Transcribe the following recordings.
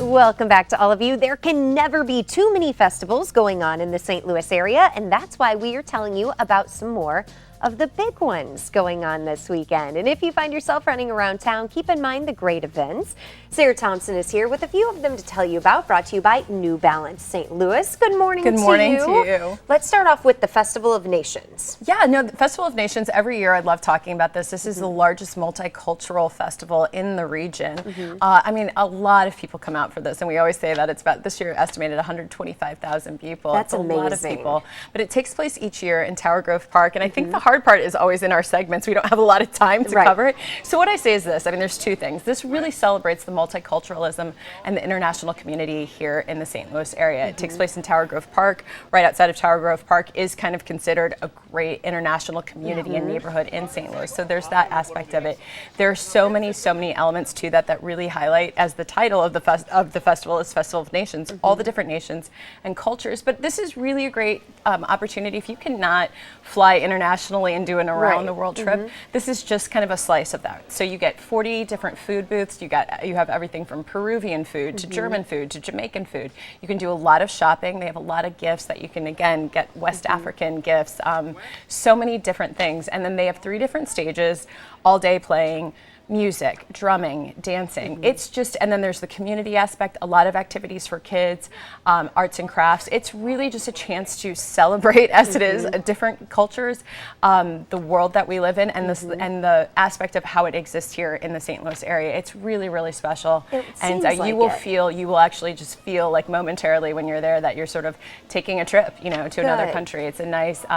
Welcome back to all of you. There can never be too many festivals going on in the St. Louis area, and that's why we are telling you about some more of the big ones going on this weekend. And if you find yourself running around town, keep in mind the great events. Sarah Thompson is here with a few of them to tell you about, brought to you by New Balance St. Louis. Good morning to you. Good morning to you. Let's start off with the Festival of Nations. Yeah, no, the Festival of Nations, every year I love talking about this. This is the largest multicultural festival in the region. I mean, a lot of people come out for this, and we always say that it's about, this year estimated 125,000 people. That's it's amazing. A lot of people. But it takes place each year in Tower Grove Park, and I think the hard part is always in our segments. We don't have a lot of time to cover it. So what I say is this, I mean, there's two things. This really celebrates the multiculturalism and the international community here in the St. Louis area. It takes place in Tower Grove Park. Right outside of Tower Grove Park is kind of considered a great international community and neighborhood in St. Louis. So there's that aspect of it. There are so many elements to that that really highlight, as the title of the festival is Festival of Nations, all the different nations and cultures. But this is really a great opportunity. If you cannot fly internationally and do an around the world trip, this is just kind of a slice of that. So you get 40 different food booths. You have everything from Peruvian food to German food to Jamaican food. You can do a lot of shopping. They have a lot of gifts that you can, again, get West African gifts, so many different things. And then they have 3 different stages all day playing music, drumming, dancing. It's just, and then there's the community aspect, a lot of activities for kids, arts and crafts. It's really just a chance to celebrate, as it is, different cultures, the world that we live in, and this and the aspect of how it exists here in the St. Louis area. It's really, really special. And you will actually just feel like momentarily when you're there that you're sort of taking a trip, you know, to another country. It's a nice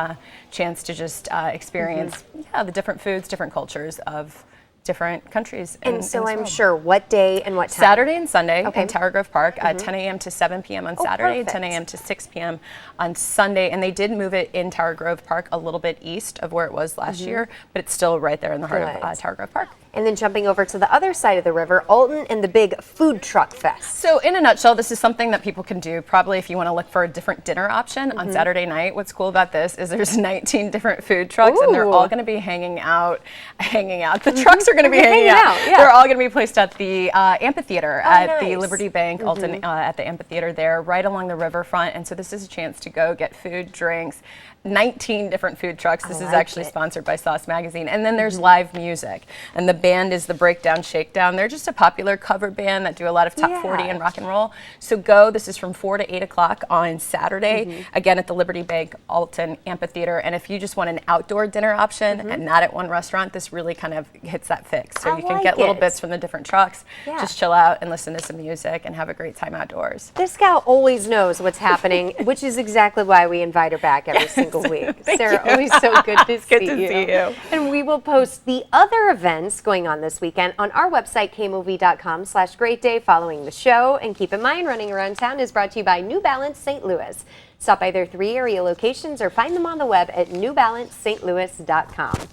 chance to just experience the different foods, different cultures of different countries. And so I'm sure, what day and what time? Saturday and Sunday in Tower Grove Park, 10 a.m. to 7 p.m. on Saturday, 10 a.m. to 6 p.m. on Sunday. And they did move it in Tower Grove Park a little bit east of where it was last year, but it's still right there in the heart of Tower Grove Park. And then jumping over to the other side of the river, Alton and the big Food Truck Fest. So in a nutshell, this is something that people can do probably if you want to look for a different dinner option on Saturday night. What's cool about this is there's 19 different food trucks, and they're all going to be hanging out. The trucks are going to be hanging out. They're all going to be placed at the amphitheater at the Liberty Bank, Alton, at the amphitheater there, right along the riverfront. And so this is a chance to go get food, drinks, 19 different food trucks. This is actually sponsored by Sauce Magazine. And then there's live music. And the band is the Breakdown Shakedown. They're just a popular cover band that do a lot of top 40 and rock and roll. So go. This is from 4 to 8 o'clock on Saturday, again at the Liberty Bank Alton Amphitheater. And if you just want an outdoor dinner option and not at one restaurant, this really kind of hits that fix. So you can get little bits from the different trucks, just chill out and listen to some music and have a great time outdoors. This gal always knows what's happening, which is exactly why we invite her back every single week. Sarah, always so good to see you. And we will post the other events going on this weekend on our website, kmov.com/greatday following the show. And keep in mind, running around town is brought to you by New Balance St. Louis. Stop by their 3 area locations or find them on the web at newbalancestlouis.com.